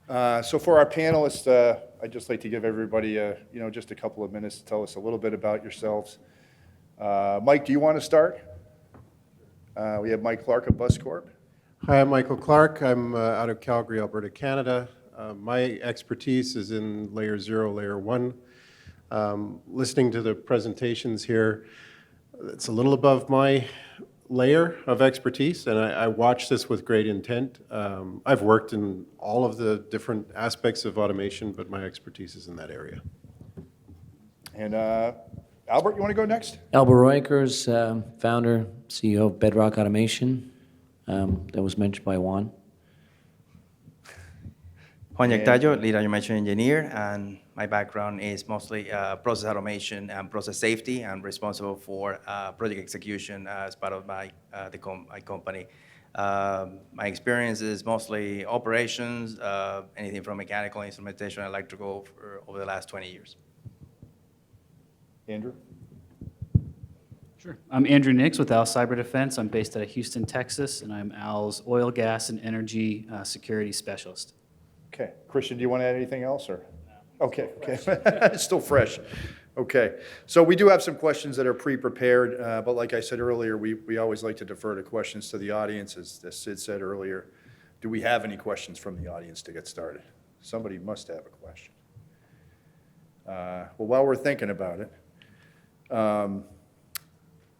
So for our panelists, I'd just like to give everybody, just a couple of minutes to tell us a little bit about yourselves. Mike, do you want to start? We have Mike Clark of Buscorp. Hi, I'm Michael Clark. I'm out of Calgary, Alberta, Canada. My expertise is in layer 0, layer 1. Listening to the presentations here, it's a little above my layer of expertise, and I watch this with great intent. I've worked in all of the different aspects of automation, but my expertise is in that area. And Albert, you want to go next? Albert Rooyakkers, founder, CEO of Bedrock Automation. That was mentioned by Juan. Juan Yactayo, lead automation engineer, and my background is mostly process automation and process safety. I'm responsible for project execution as part of my company. My experience is mostly operations, anything from mechanical, instrumentation, electrical, over the last 20 years. Andrew? Sure. I'm Andrew Nix with Al Cyber Defense. I'm based out of Houston, Texas, and I'm Al's oil, gas, and energy security specialist. Okay. Christian, do you want to add anything else? Or? No. Okay. It's still fresh. Okay. So we do have some questions that are pre-prepared, but like I said earlier, we always like to defer to questions to the audience, as Sid said earlier. Do we have any questions from the audience to get started? Somebody must have a question. Well, while we're thinking about it,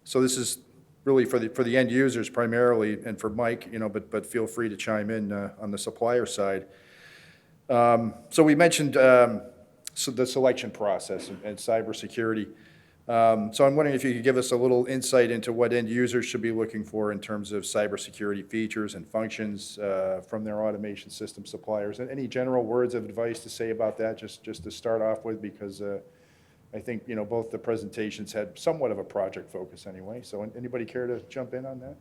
so this is really for the end users primarily, and for Mike, but feel free to chime in on the supplier side. So we mentioned the selection process and cybersecurity. So I'm wondering if you could give us a little insight into what end users should be looking for in terms of cybersecurity features and functions from their automation system suppliers. And any general words of advice to say about that, just to start off with, because I think both the presentations had somewhat of a project focus anyway. So anybody care to jump in on that?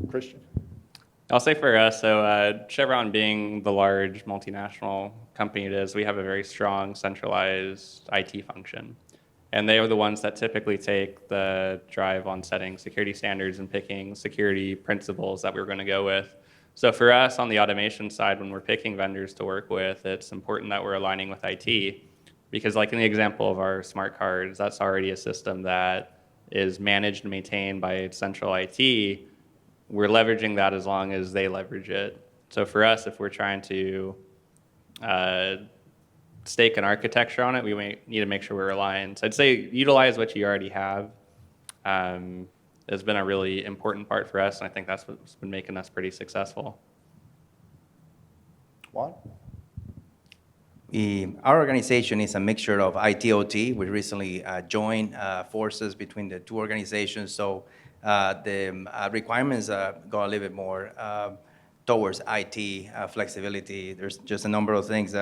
Christian? I'll say for us, so Chevron being the large multinational company it is, we have a very strong centralized IT function. And they are the ones that typically take the drive on setting security standards and picking security principles that we're going to go with. So for us on the automation side, when we're picking vendors to work with, it's important that we're aligning with IT. Because like in the example of our smart cards, that's already a system that is managed and maintained by central IT. We're leveraging that as long as they leverage it. So for us, if we're trying to stake an architecture on it, we need to make sure we're aligned. So I'd say utilize what you already have. Has been a really important part for us, and I think that's what's been making us pretty successful. Juan? Our organization is a mixture of IT/OT. We recently joined forces between the two organizations, so the requirements go a little bit more towards IT flexibility. There's just a number of things.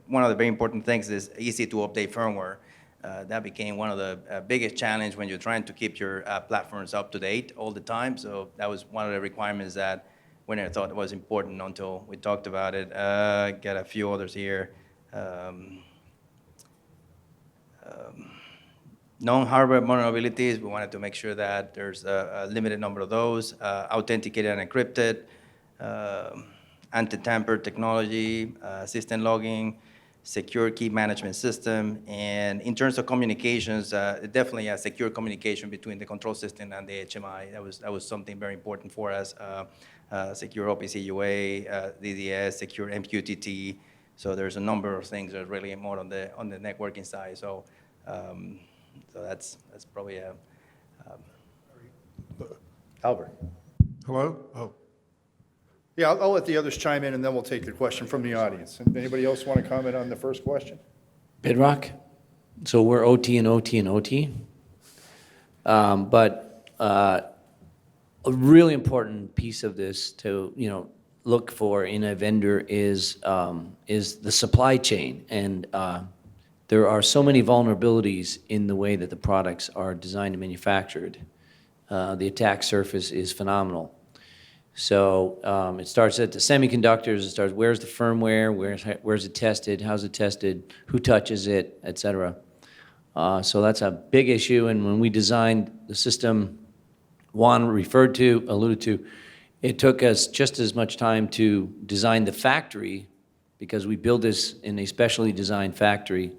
One of the very important things is easy to update firmware. That became one of the biggest challenge when you're trying to keep your platforms up to date all the time. So that was one of the requirements that we never thought was important until we talked about it. Got a few others here. Non-hardware vulnerabilities, we wanted to make sure that there's a limited number of those, authenticated and encrypted, anti-tamper technology, system logging, secure key management system, and in terms of communications, definitely a secure communication between the control system and the HMI. That was something very important for us. Secure OPC UA, DDS, secure MQTT. So there's a number of things that are really more on the networking side. So that's probably a. Albert? Hello? Oh. Yeah, I'll let the others chime in, and then we'll take the question from the audience. Anybody else want to comment on the first question? Bedrock. So we're OT and OT and OT. But a really important piece of this to look for in a vendor is the supply chain, and there are so many vulnerabilities in the way that the products are designed and manufactured. The attack surface is phenomenal. So it starts at the semiconductors. It starts where's the firmware, where's it tested, how's it tested, who touches it, etc. So that's a big issue. And when we designed the system Juan alluded to, It took us just as much time to design the factory, because we build this in a specially designed factory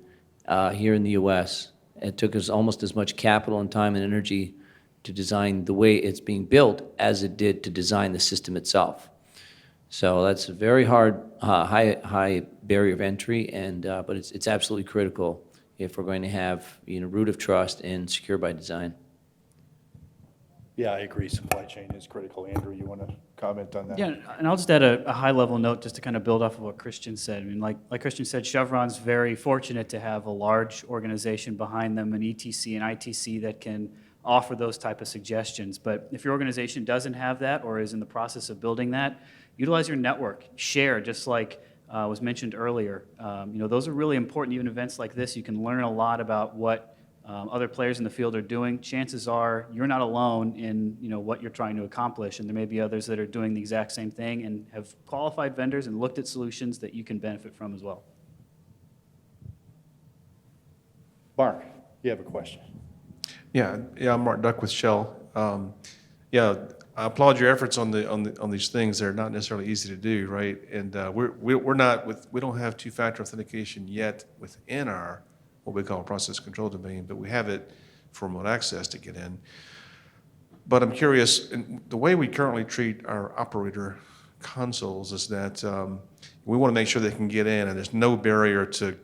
here in the US. It took us almost as much capital and time and energy to design the way it's being built as it did to design the system itself. So that's a very hard, high barrier of entry, and but it's absolutely critical if we're going to have, you know, root of trust and secure by design. Yeah, I agree, supply chain is critical. Andrew, you want to comment on that? Yeah, and I'll just add a high-level note just to kind of build off of what Christian said. I mean, like Christian said, Chevron's very fortunate to have a large organization behind them, an ETC and ITC that can offer those type of suggestions. But if your organization doesn't have that or is in the process of building that, utilize your network, share, just like was mentioned earlier. You know, those are really important. Even events like this, you can learn a lot about what other players in the field are doing. Chances are you're not alone in, you know, what you're trying to accomplish, and there may be others that are doing the exact same thing and have qualified vendors and looked at solutions that you can benefit from as well. Mark, you have a question? Yeah, I'm Mark Duck with Shell. Yeah, I applaud your efforts on these things. They're not necessarily easy to do, right? And we don't have two-factor authentication yet within our what we call process control domain, but we have it for remote access to get in. But I'm curious, the way we currently treat our operator consoles is that we want to make sure they can get in, and there's no barrier to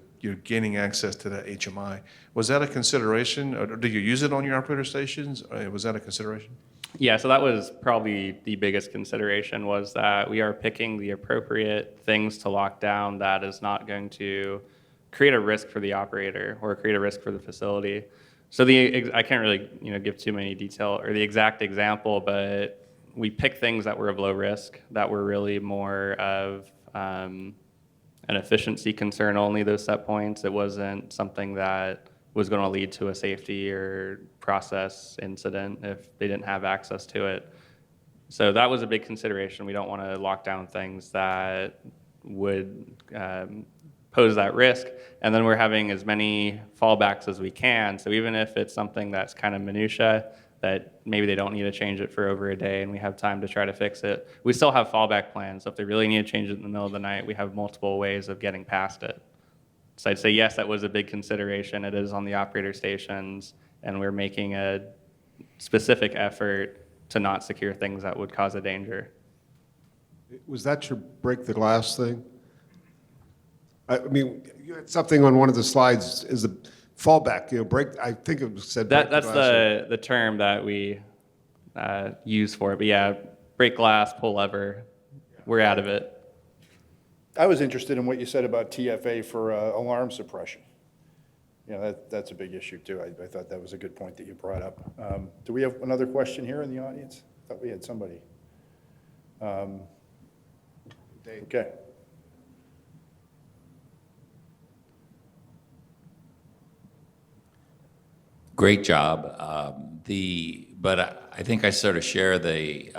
gaining access to that HMI. Was that a consideration, or do you use it on your operator stations? Was that a consideration? Yeah, so that was probably the biggest consideration, was that we are picking the appropriate things to lock down that is not going to create a risk for the operator or create a risk for the facility. So I can't really give too many detail or the exact example, but we picked things that were of low risk, that were really more of an efficiency concern only, those set points. It wasn't something that was going to lead to a safety or process incident if they didn't have access to it. So that was a big consideration. We don't want to lock down things that would pose that risk. And then we're having as many fallbacks as we can. So even if it's something that's kind of minutia, that maybe they don't need to change it for over a day and we have time to try to fix it, we still have fallback plans. So if they really need to change it in the middle of the night, we have multiple ways of getting past it. So I'd say, yes, that was a big consideration. It is on the operator stations, and we're making a specific effort to not secure things that would cause a danger. Was that your break the glass thing? I mean, you had something on one of the slides is the fallback, break, I think it said break That's the glass. the term that we use for it. But yeah, break glass, pull lever, we're out of it. I was interested in what you said about TFA for alarm suppression. That's a big issue too. I thought that was a good point that you brought up. Do we have another question here in the audience? I thought we had somebody. Okay. Great job. But I think I sort of share the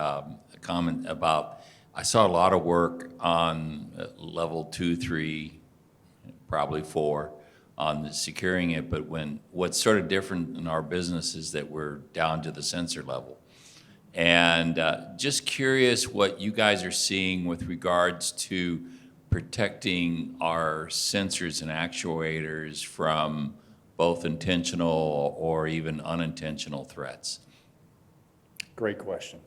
comment about, I saw a lot of work on level 2, 3, probably 4 on securing it, but what's sort of different in our business is that we're down to the sensor level. And just curious what you guys are seeing with regards to protecting our sensors and actuators from both intentional or even unintentional threats. Great question.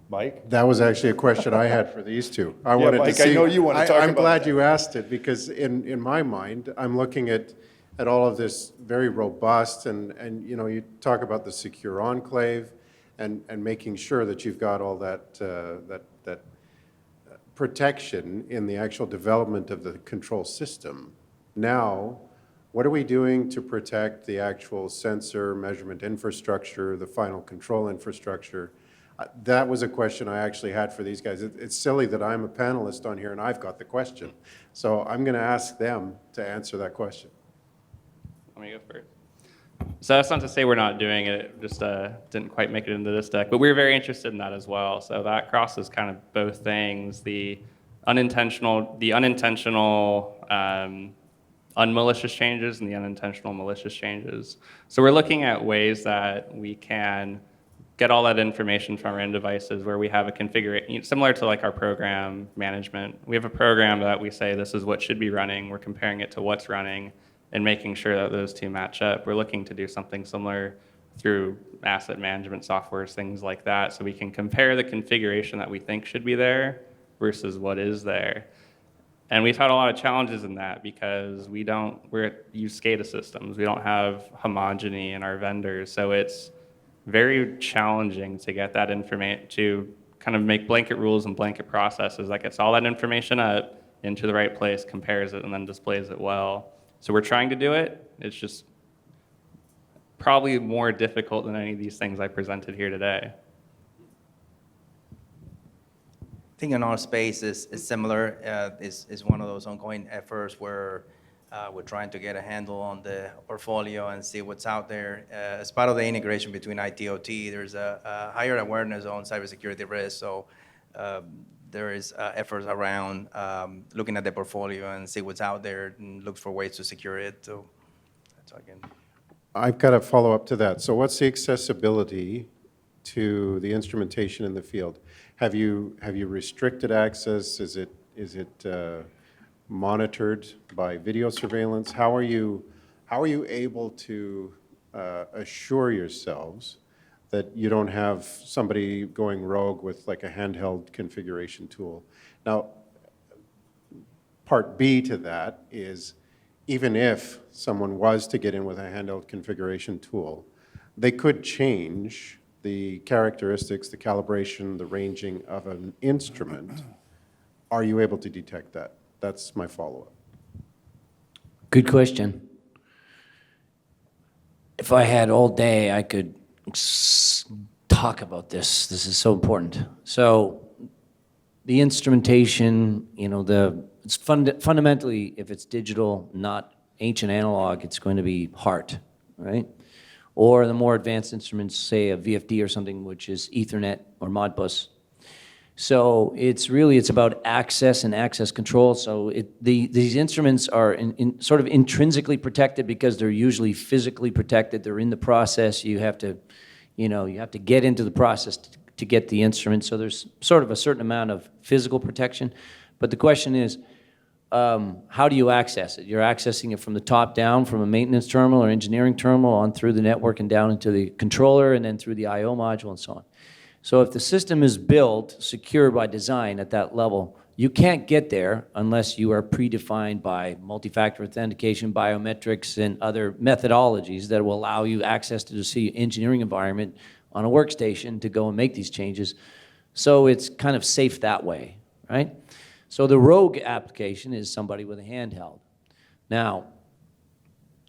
Mike? That was actually a question I had for these two. I wanted Mike, to see. I know you want to talk I'm about glad that. you asked it, because in my mind, I'm looking at all of this very robust, and you talk about the secure enclave and making sure that you've got all that protection in the actual development of the control system. Now, what are we doing to protect the actual sensor measurement infrastructure, the final control infrastructure? That was a question I actually had for these guys. It's silly that I'm a panelist on here and I've got the question. So I'm going to ask them to answer that question. Let me go first. So that's not to say we're not doing it. It just didn't quite make it into this deck. But we're very interested in that as well. So that crosses kind of both things, the unintentional unmalicious changes and the unintentional malicious changes. So we're looking at ways that we can get all that information from our end devices where we have a configuration, similar to like our program management. We have a program that we say this is what should be running. We're comparing it to what's running and making sure that those two match up. We're looking to do something similar through asset management softwares, things like that, so we can compare the configuration that we think should be there versus what is there. And we've had a lot of challenges in that because we use SCADA systems. We don't have homogeny in our vendors, so it's very challenging to get that information, to kind of make blanket rules and blanket processes that gets all that information up into the right place, compares it, and then displays it well. So we're trying to do it. It's just probably more difficult than any of these things I presented here today. I think in our space is similar, is one of those ongoing efforts where we're trying to get a handle on the portfolio and see what's out there. As part of the integration between IT/OT, there's a higher awareness on cybersecurity risk, so there is efforts around looking at the portfolio and see what's out there and look for ways to secure it. So that's all I can. I've got a follow-up to that. So what's the accessibility to the instrumentation in the field? Have you restricted access? Is it monitored by video surveillance? How are you able to assure yourselves that you don't have somebody going rogue with like a handheld configuration tool? Now, part B to that is, even if someone was to get in with a handheld configuration tool, they could change the characteristics, the calibration, the ranging of an instrument. Are you able to detect that? That's my follow-up. Good question. If I had all day, I could talk about this. This is so important. So the instrumentation, it's fundamentally, if it's digital, not ancient analog, it's going to be HART, right? Or the more advanced instruments, say a VFD or something, which is Ethernet or Modbus. So it's about access and access control. So these instruments are sort of intrinsically protected because they're usually physically protected. They're in the process. You have to get into the process to get the instrument. So there's sort of a certain amount of physical protection. But the question is, how do you access it? You're accessing it from the top down, from a maintenance terminal or engineering terminal on through the network and down into the controller and then through the I/O module and so on. So if the system is built secure by design at that level, you can't get there unless you are predefined by multi-factor authentication, biometrics, and other methodologies that will allow you access to the engineering environment on a workstation to go and make these changes. So it's kind of safe that way, right? So the rogue application is somebody with a handheld. Now,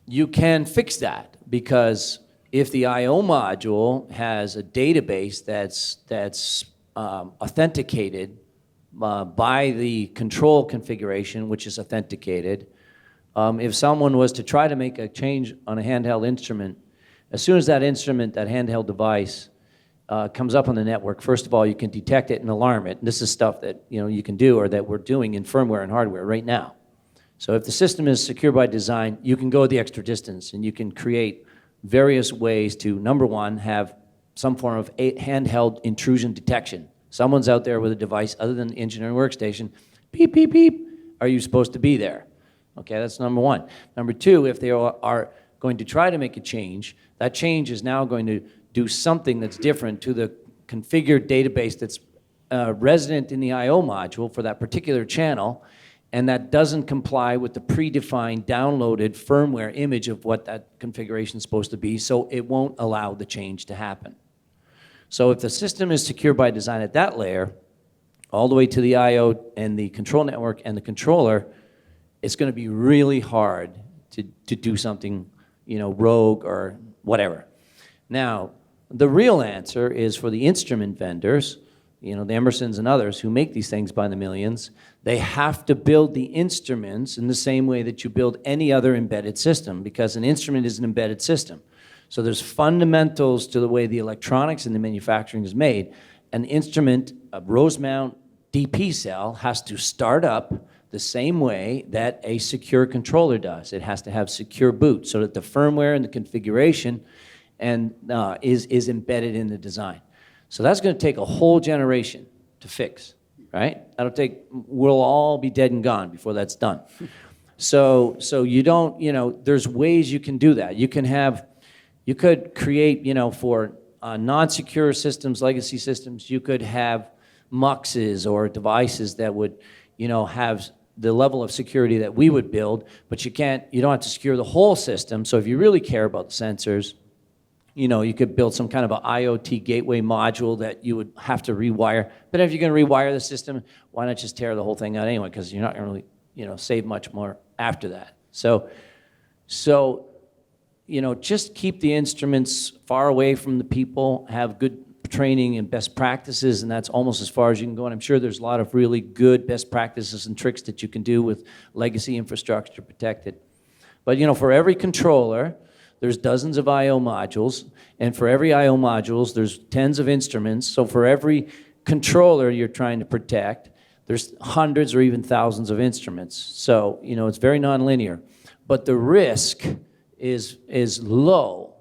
you can fix that because if the I/O module has a database that's authenticated by the control configuration, which is authenticated, if someone was to try to make a change on a handheld instrument, as soon as that instrument, that handheld device, comes up on the network, first of all, you can detect it and alarm it. And this is stuff that you can do or that we're doing in firmware and hardware right now. So if the system is secure by design, you can go the extra distance and you can create various ways to, number one, have some form of handheld intrusion detection. Someone's out there with a device other than the engineering workstation, beep, beep, beep, are you supposed to be there? Okay, that's number one. Number two, if they are going to try to make a change, that change is now going to do something that's different to the configured database that's resident in the I/O module for that particular channel, and that doesn't comply with the predefined downloaded firmware image of what that configuration is supposed to be, so it won't allow the change to happen. So if the system is secure by design at that layer, all the way to the I/O and the control network and the controller, it's going to be really hard to do something, rogue or whatever. Now, the real answer is for the instrument vendors, the Emersons and others who make these things by the millions. They have to build the instruments in the same way that you build any other embedded system, because an instrument is an embedded system. So there's fundamentals to the way the electronics and the manufacturing is made. An instrument, a Rosemount DP cell, has to start up the same way that a secure controller does. It has to have secure boot so that the firmware and the configuration and is embedded in the design. So that's going to take a whole generation to fix, right? We'll all be dead and gone before that's done. So you don't, there's ways you can do that. You could create, for non-secure systems, legacy systems, you could have muxes or devices that would, have the level of security that we would build, but you don't have to secure the whole system. So if you really care about the sensors, you could build some kind of an IoT gateway module that you would have to rewire. But if you're going to rewire the system, why not just tear the whole thing out anyway? Because you're not going to really, save much more after that. So, just keep the instruments far away from the people, have good training and best practices, and that's almost as far as you can go. And I'm sure there's a lot of really good best practices and tricks that you can do with legacy infrastructure protected. But, for every controller, there's dozens of I/O modules, and for every I/O modules, there's tens of instruments. So for every controller you're trying to protect, there's hundreds or even thousands of instruments. So, it's very nonlinear. But the risk is low,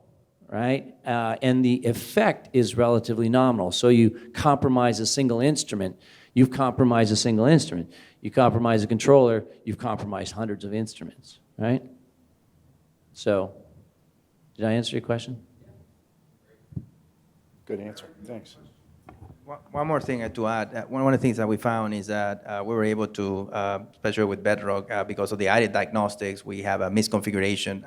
right? And the effect is relatively nominal. So you compromise a single instrument, you've compromised a single instrument. You compromise a controller, you've compromised hundreds of instruments, right? So, did I answer your question? Good answer, thanks. One more thing to add. One of the things that we found is that we were able to, especially with Bedrock, because of the added diagnostics, we have a misconfiguration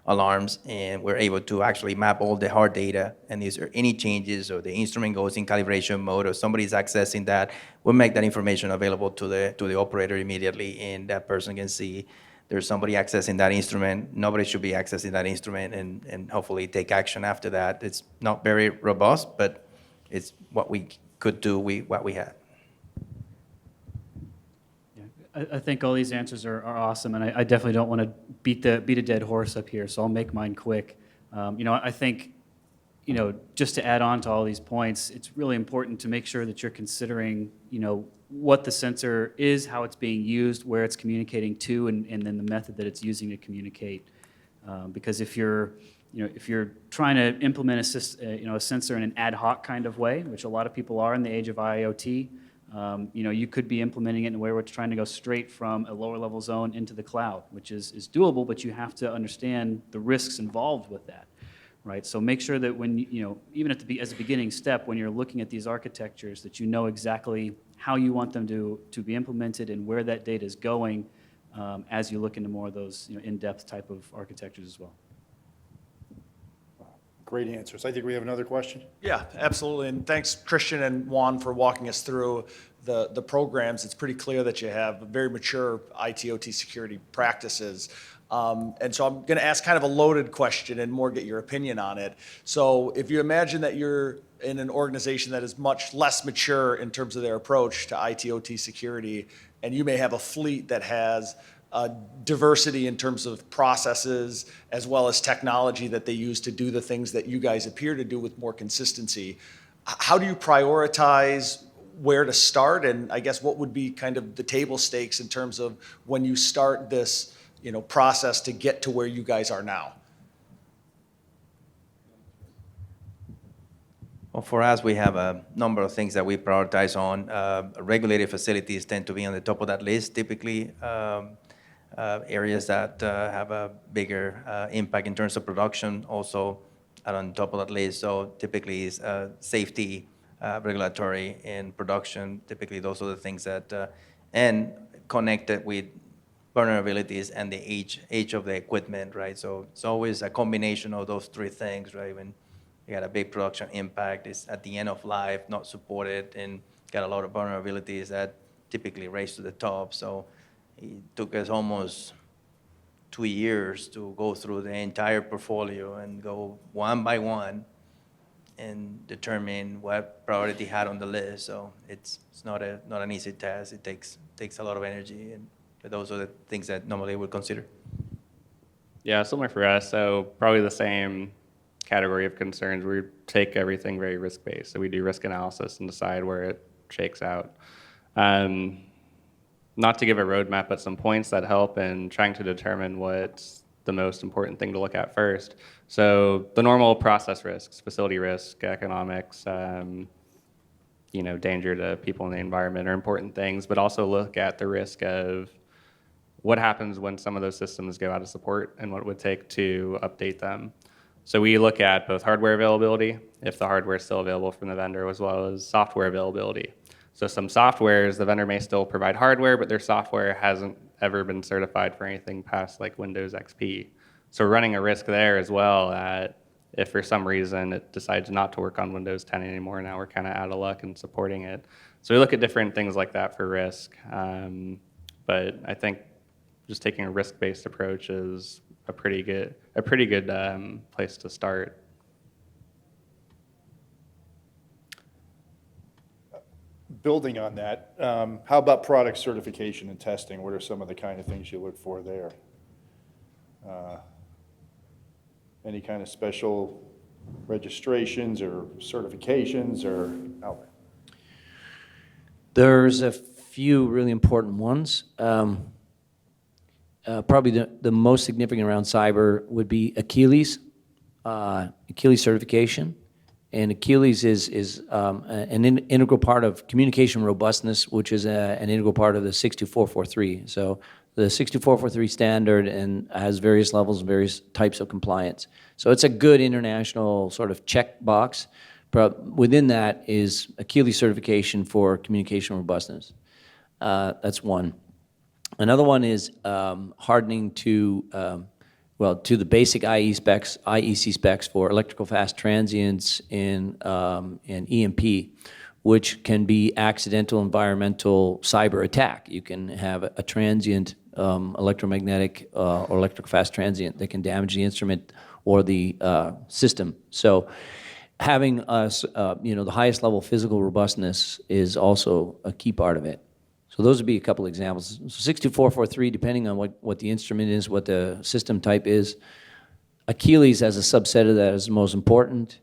alarms, and we're able to actually map all the hard data. And is there any changes, or the instrument goes in calibration mode, or somebody's accessing that, we'll make that information available to the operator immediately, and that person can see there's somebody accessing that instrument. Nobody should be accessing that instrument, and hopefully take action after that. It's not very robust, but it's what we could do, what we had. Yeah, I think all these answers are awesome, and I definitely don't want to beat a dead horse up here, so I'll make mine quick. I think, just to add on to all these points, it's really important to make sure that you're considering, what the sensor is, how it's being used, where it's communicating to, and then the method that it's using to communicate. Because if you're trying to implement a sensor in an ad hoc kind of way, which a lot of people are in the age of IoT, you could be implementing it in a way where it's trying to go straight from a lower level zone into the cloud, which is doable, but you have to understand the risks involved with that, right? So make sure that when, even as a beginning step, when you're looking at these architectures, that you know exactly how you want them to be implemented and where that data is going as you look into more of those in-depth type of architectures as well. Great answers. I think we have another question. Yeah, absolutely. And thanks, Christian and Juan, for walking us through the programs. It's pretty clear that you have very mature IT/OT security practices. And so I'm going to ask kind of a loaded question and more get your opinion on it. So if you imagine that you're in an organization that is much less mature in terms of their approach to IT/OT security, and you may have a fleet that has diversity in terms of processes as well as technology that they use to do the things that you guys appear to do with more consistency. How do you prioritize where to start? And I guess what would be kind of the table stakes in terms of when you start this process to get to where you guys are now? Well, for us, we have a number of things that we prioritize on. Regulated facilities tend to be on the top of that list, typically. Areas that have a bigger impact in terms of production also are on top of that list. So typically is safety, regulatory, and production. Typically those are the things that, and connected with vulnerabilities and the age of the equipment, right? So it's always a combination of those three things, right? When you got a big production impact, it's at the end of life, not supported, and got a lot of vulnerabilities that typically race to the top. So it took us almost 2 years to go through the entire portfolio and go one by one and determine what priority had on the list. So it's not an easy task. It takes a lot of energy, and those are the things that normally we would consider. Yeah, similar for us. So probably the same category of concerns. We take everything very risk-based. So we do risk analysis and decide where it shakes out. Not to give a roadmap, but some points that help in trying to determine what the most important thing to look at first. So the normal process risks, facility risk, economics, danger to people in the environment are important things, but also look at the risk of what happens when some of those systems go out of support and what it would take to update them. So we look at both hardware availability, if the hardware is still available from the vendor, as well as software availability. So some softwares, the vendor may still provide hardware, but their software hasn't ever been certified for anything past like Windows XP. So we're running a risk there as well that if for some reason it decides not to work on Windows 10 anymore, now we're kind of out of luck in supporting it. So we look at different things like that for risk. But I think just taking a risk-based approach is a pretty good place to start. Building on that, how about product certification and testing? What are some of the kind of things you look for there? Any kind of special registrations or certifications or Albert? There's a few really important ones. Probably the most significant around cyber would be Achilles certification. And Achilles is an integral part of communication robustness, which is an integral part of the 62443. So the 62443 standard and has various levels and various types of compliance. So it's a good international sort of check box. But within that is Achilles certification for communication robustness. That's one. Another one is hardening to the basic IEC specs for electrical fast transients and EMP, which can be accidental environmental cyber attack. You can have a transient electromagnetic or electrical fast transient that can damage the instrument or the system. So having the highest level physical robustness is also a key part of it. So those would be a couple examples. So 62443, depending on what the instrument is, what the system type is. Achilles as a subset of that is the most important.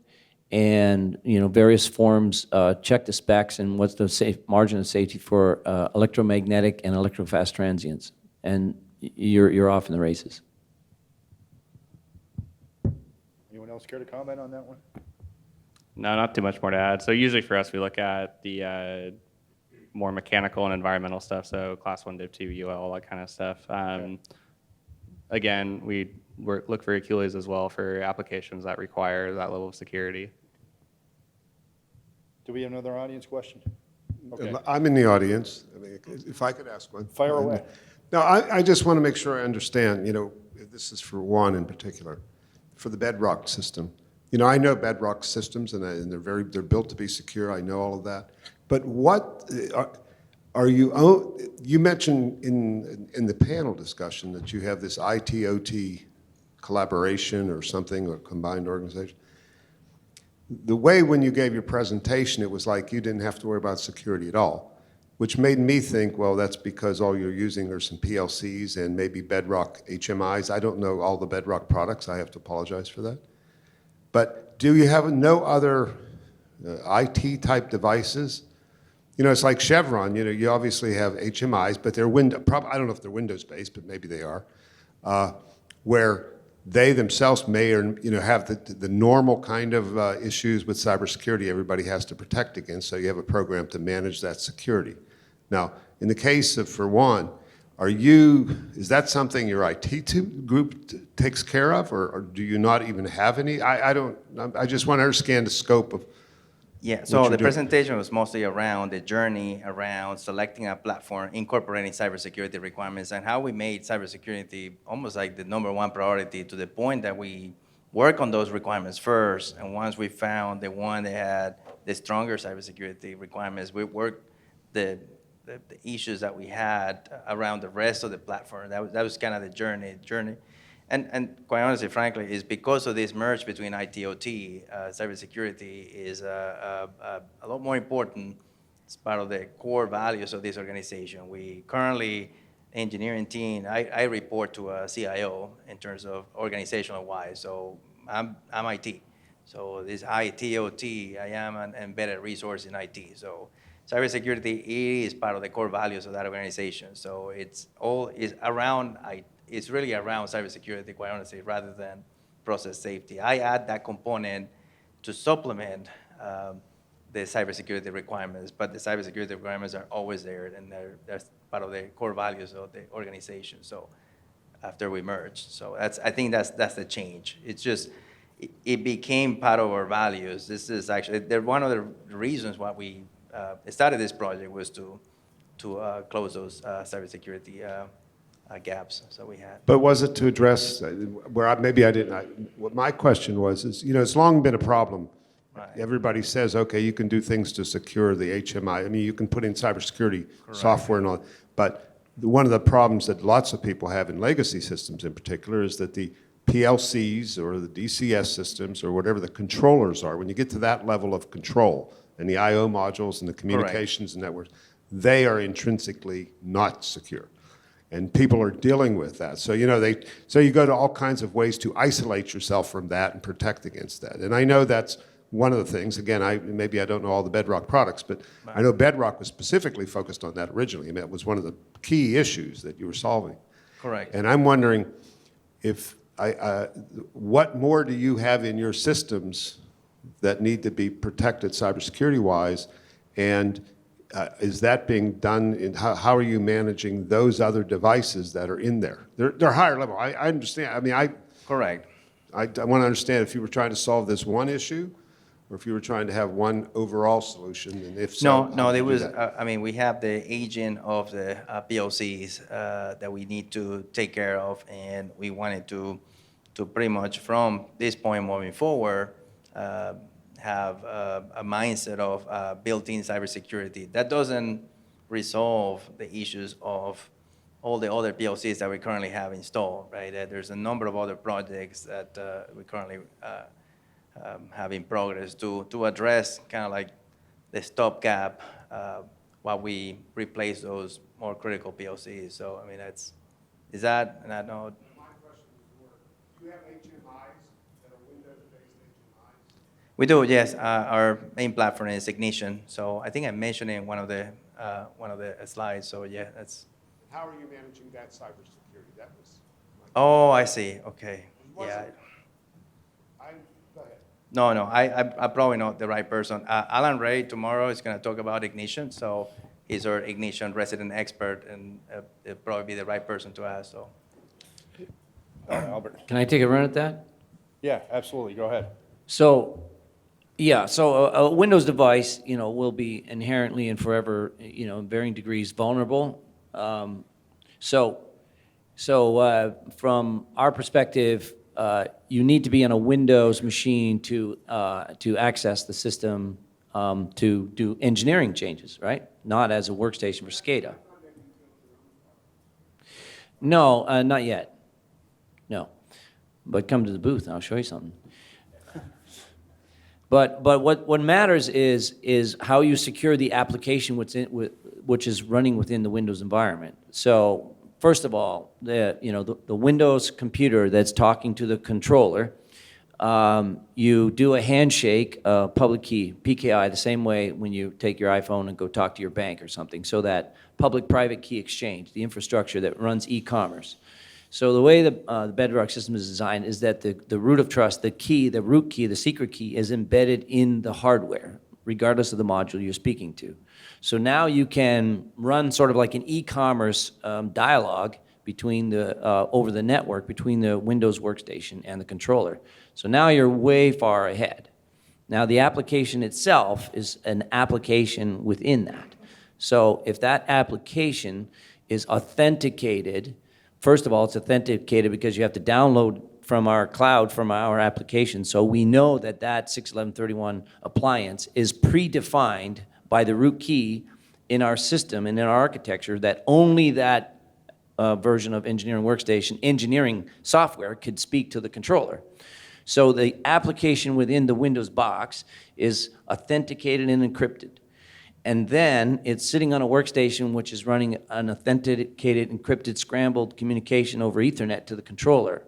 And various forms check the specs and what's the margin of safety for electromagnetic and electrofast transients. And you're off in the races. Anyone else care to comment on that one? No, not too much more to add. So usually for us, we look at the more mechanical and environmental stuff, so class 1, div 2, UL, all that kind of stuff. Again, we look for Achilles as well for applications that require that level of security. Do we have another audience question? Okay. I'm in the audience. I mean, if I could ask one. Fire away. No, I just want to make sure I understand, this is for Juan in particular, for the Bedrock system. I know Bedrock systems, and they're built to be secure. I know all of that. But what are you mentioned in the panel discussion that you have this IT-OT collaboration or something, or combined organization. The way when you gave your presentation, it was like you didn't have to worry about security at all, which made me think, well, that's because all you're using are some PLCs and maybe Bedrock HMIs. I don't know all the Bedrock products. I have to apologize for that. But do you have no other IT-type devices? It's like Chevron. You obviously have HMIs, but they're I don't know if they're Windows-based, but maybe they are, where they themselves may have the normal kind of issues with cybersecurity everybody has to protect against, so you have a program to manage that security. Now, in the case of, for Juan, is that something your IT group takes care of, or do you not even have any? I just want to understand the scope of. Yeah, so the presentation was mostly around the journey around selecting a platform, incorporating cybersecurity requirements, and how we made cybersecurity almost like the #1 priority, to the point that we work on those requirements first, and once we found the one that had the stronger cybersecurity requirements, we worked the issues that we had around the rest of the platform. That was kind of the journey. And quite honestly, frankly, is because of this merge between IT/OT, cybersecurity is a lot more important. It's part of the core values of this organization. We currently, engineering team, I report to a CIO in terms of organizational wise. So I'm IT. So this IT/OT, I am an embedded resource in IT. So cybersecurity is part of the core values of that organization. So it's all is around it's really around cybersecurity, quite honestly, rather than process safety. I add that component to supplement the cybersecurity requirements, but the cybersecurity requirements are always there, and that's part of the core values of the organization. So after we merged, so I think that's the change. It's just it became part of our values. This is actually one of the reasons why we started this project was to close those cybersecurity gaps. So we had. But was it to address, maybe I didn't, what my question was, is, it's long been a problem. Right. Everybody says, okay, you can do things to secure the HMI. I mean, you can put in cybersecurity software and all, but one of the problems that lots of people have in legacy systems in particular is that the PLCs or the DCS systems or whatever the controllers are, when you get to that level of control, and the I/O modules and the communications and networks, they are intrinsically not secure. And people are dealing with that. So, so you go to all kinds of ways to isolate yourself from that and protect against that. And I know that's one of the things. Again, maybe I don't know all the Bedrock products, but I know Bedrock was specifically focused on that originally. I mean, it was one of the key issues that you were solving. Correct. And I'm wondering if what more do you have in your systems that need to be protected cybersecurity-wise, and is that being done? How are you managing those other devices that are in there? They're higher level. I understand. I mean, Correct. I want to understand if you were trying to solve this one issue, or if you were trying to have one overall solution, and if so, No, how did there you do was, that? we have the aging of the PLCs that we need to take care of, and we wanted to pretty much from this point moving forward, have a mindset of built-in cybersecurity. That doesn't resolve the issues of all the other PLCs that we currently have installed, right? There's a number of other projects that we currently have in progress to address kind of like the stopgap while we replace those more critical PLCs. So, I mean, is that, and I know. My question is more, do you have HMIs that are Windows-based HMIs? We do, yes. Our main platform is Ignition. So I think I mentioned it in one of the slides. So yeah, that's. How are you managing that cybersecurity? That was. Oh, I see. Okay. Was Yeah. it- Go ahead. No, I'm probably not the right person. Alan Ray tomorrow is going to talk about Ignition. So he's our Ignition resident expert, and he'll probably be the right person to ask. So. Albert. Can I take a run at that? Yeah, absolutely. Go ahead. So, yeah, so a Windows device, will be inherently and forever, in varying degrees vulnerable. So from our perspective, you need to be on a Windows machine to access the system to do engineering changes, right? Not as a workstation for SCADA. No, not yet. No, but come to the booth and I'll show you something. But what matters is how you secure the application which is running within the Windows environment. So first of all, the Windows computer that's talking to the controller, you do a handshake, public key, PKI, the same way when you take your iPhone and go talk to your bank or something. So that public-private key exchange, the infrastructure that runs e-commerce. So the way the Bedrock system is designed is that the root of trust, the key, the root key, the secret key is embedded in the hardware, regardless of the module you're speaking to. So now you can run sort of like an e-commerce dialogue between over the network between the Windows workstation and the controller. So now you're way far ahead. Now the application itself is an application within that. So if that application is authenticated, first of all, it's authenticated because you have to download from our cloud, from our application. So we know that 61131 appliance is predefined by the root key in our system and in our architecture, that only that version of engineering workstation, engineering software, could speak to the controller. So the application within the Windows box is authenticated and encrypted. And then it's sitting on a workstation which is running an authenticated, encrypted, scrambled communication over Ethernet to the controller.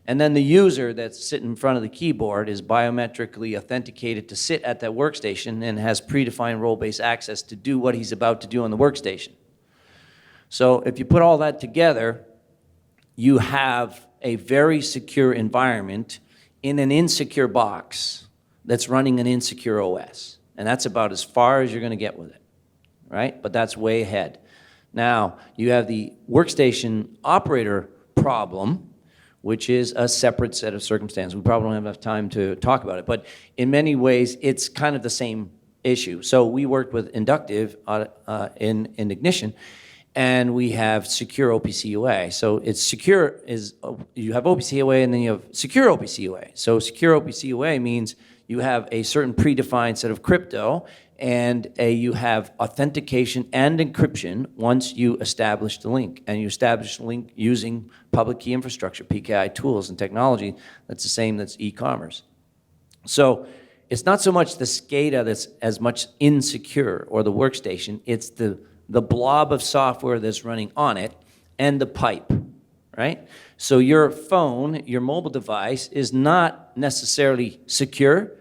And then the user that's sitting in front of the keyboard is biometrically authenticated to sit at that workstation and has predefined role-based access to do what he's about to do on the workstation. So if you put all that together, you have a very secure environment in an insecure box that's running an insecure OS. And that's about as far as you're going to get with it, right? But that's way ahead. Now, you have the workstation operator problem, which is a separate set of circumstances. We probably don't have enough time to talk about it, but in many ways, it's kind of the same issue. So we worked with Inductive in Ignition, and we have secure OPC UA. So it's secure is, you have OPC UA and then you have secure OPC UA. So secure OPC UA means you have a certain predefined set of crypto, and you have authentication and encryption once you establish the link. And you establish the link using public key infrastructure, PKI tools and technology that's the same that's e-commerce. So it's not so much the SCADA that's as much insecure or the workstation, it's the blob of software that's running on it and the pipe, right? So your phone, your mobile device is not necessarily secure,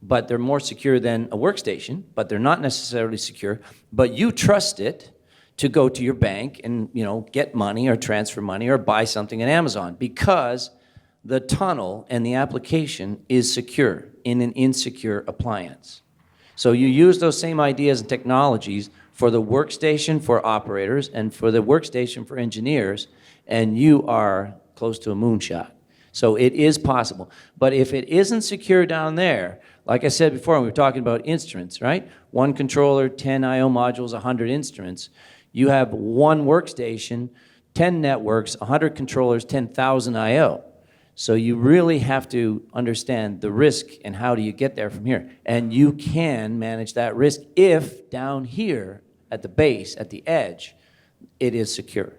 but they're more secure than a workstation, but they're not necessarily secure, but you trust it to go to your bank and, you know, get money or transfer money or buy something at Amazon because the tunnel and the application is secure in an insecure appliance. So you use those same ideas and technologies for the workstation for operators and for the workstation for engineers, and you are close to a moonshot. So it is possible. But if it isn't secure down there, like I said before, we were talking about instruments, right? 1 controller, 10 I/O modules, 100 instruments. You have 1 workstation, 10 networks, 100 controllers, 10,000 I/O. So you really have to understand the risk and how do you get there from here. And you can manage that risk if down here at the base, at the edge, it is secure.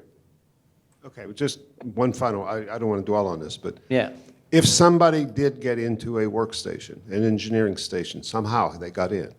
Okay, just one final, I don't want to dwell on this, but Yeah. if somebody did get into a workstation, an engineering station, somehow they got in,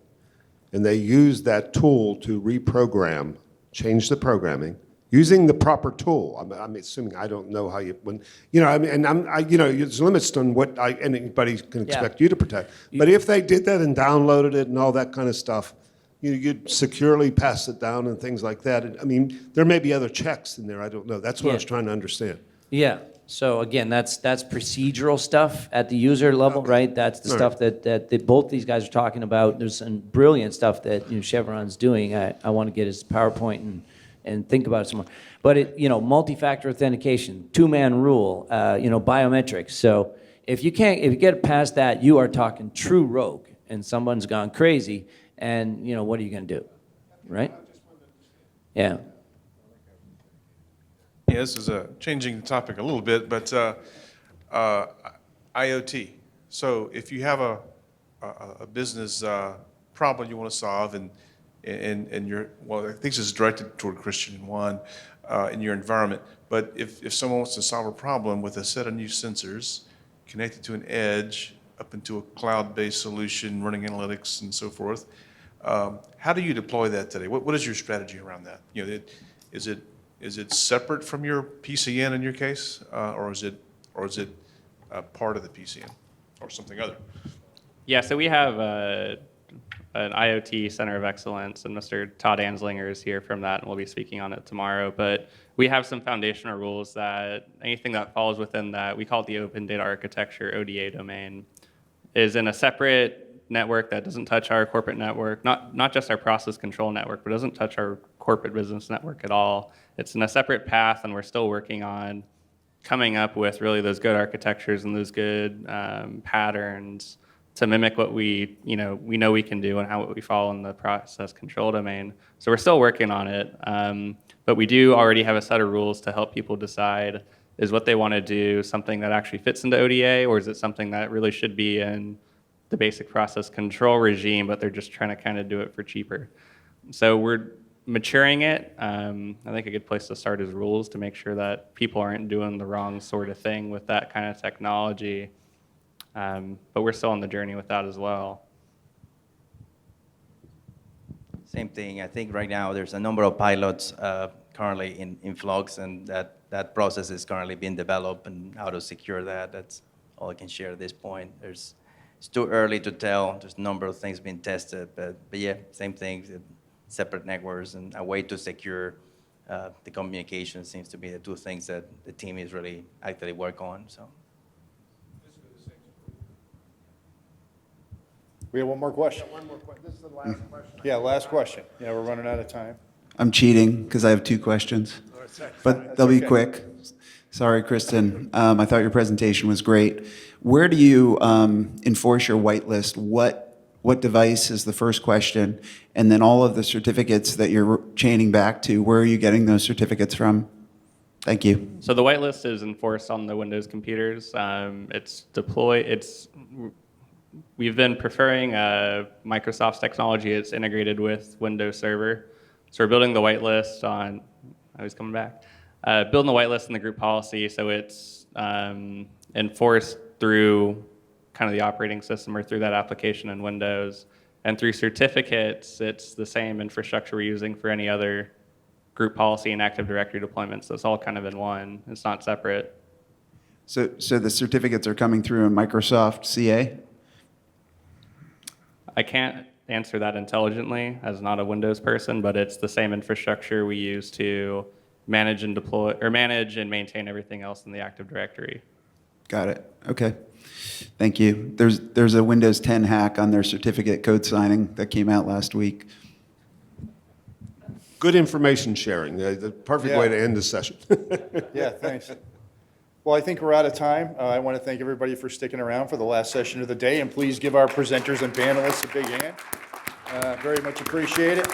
and they used that tool to reprogram, change the programming, using the proper tool. I'm assuming, I don't know how you, when, you know, I mean, and you know, there's limits on what anybody can expect you to protect. But if they did that and downloaded it and all that kind of stuff, you'd securely pass it down and things like that. I mean, there may be other checks in there, I don't know. That's what I was trying to understand. Yeah. So again, that's procedural stuff at the user level, right? That's the stuff that both these guys are talking about. There's some brilliant stuff that, you know, Chevron's doing. I want to get his PowerPoint and think about it some more. But it, you know, multi-factor authentication, 2-man rule, you know, biometrics. So if you get past that, you are talking true rogue, and someone's gone crazy. And, you know, what are you going to do, right? Yeah. Yeah, this is changing the topic a little bit, but IoT. So if you have a business problem you want to solve, and you're, well, I think this is directed toward Christian and Juan in your environment, but if someone wants to solve a problem with a set of new sensors connected to an edge up into a cloud-based solution, running analytics and so forth, how do you deploy that today? What is your strategy around that? You know, is it separate from your PCN in your case, or is it part of the PCN or something other? Yeah, so we have an IoT Center of Excellence, and Mr. Todd Anslinger is here from that, and we'll be speaking on it tomorrow. But we have some foundational rules that anything that falls within that, we call it the Open Data Architecture, ODA domain, is in a separate network that doesn't touch our corporate network, not just our process control network, but doesn't touch our corporate business network at all. It's in a separate path, and we're still working on coming up with really those good architectures and those good patterns to mimic what we know we can do and how we follow in the process control domain. So we're still working on it, but we do already have a set of rules to help people decide, is what they want to do something that actually fits into ODA, or is it something that really should be in the basic process control regime, but they're just trying to kind of do it for cheaper. So we're maturing it. I think a good place to start is rules, to make sure that people aren't doing the wrong sort of thing with that kind of technology. But we're still on the journey with that as well. Same thing. I think right now there's a number of pilots currently in flux, and that process is currently being developed, and how to secure that. That's all I can share at this point. It's too early to tell. There's a number of things being tested, but yeah, same thing, separate networks and a way to secure the communication seems to be the two things that the team is really actively work on, so. We have one more question. One more question. This is the last question. Yeah, last question. Yeah, we're running out of time. I'm cheating because I have 2 questions, but they'll be okay. quick. Sorry, Kristen. I thought your presentation was great. Where do you enforce your whitelist? What device is the first question? And then all of the certificates that you're chaining back to, where are you getting those certificates from? Thank you. So the whitelist is enforced on the Windows computers. It's deployed. We've been preferring Microsoft's technology. It's integrated with Windows Server. So we're building the whitelist on. I was coming back. Building the whitelist in the group policy, so it's enforced through kind of the operating system or through that application in Windows. And through certificates, it's the same infrastructure we're using for any other group policy and Active Directory deployments. So it's all kind of in one. It's not separate. So the certificates are coming through in Microsoft CA? I can't answer that intelligently as not a Windows person, but it's the same infrastructure we use to manage and deploy or manage and maintain everything else in the Active Directory. Got it. Okay. Thank you. There's a Windows 10 hack on their certificate code signing that came out last week. Good information sharing, the perfect way to end the session. Yeah, thanks. Well, I think we're out of time. I want to thank everybody for sticking around for the last session of the day, and please give our presenters and panelists a big hand. Very much appreciate it.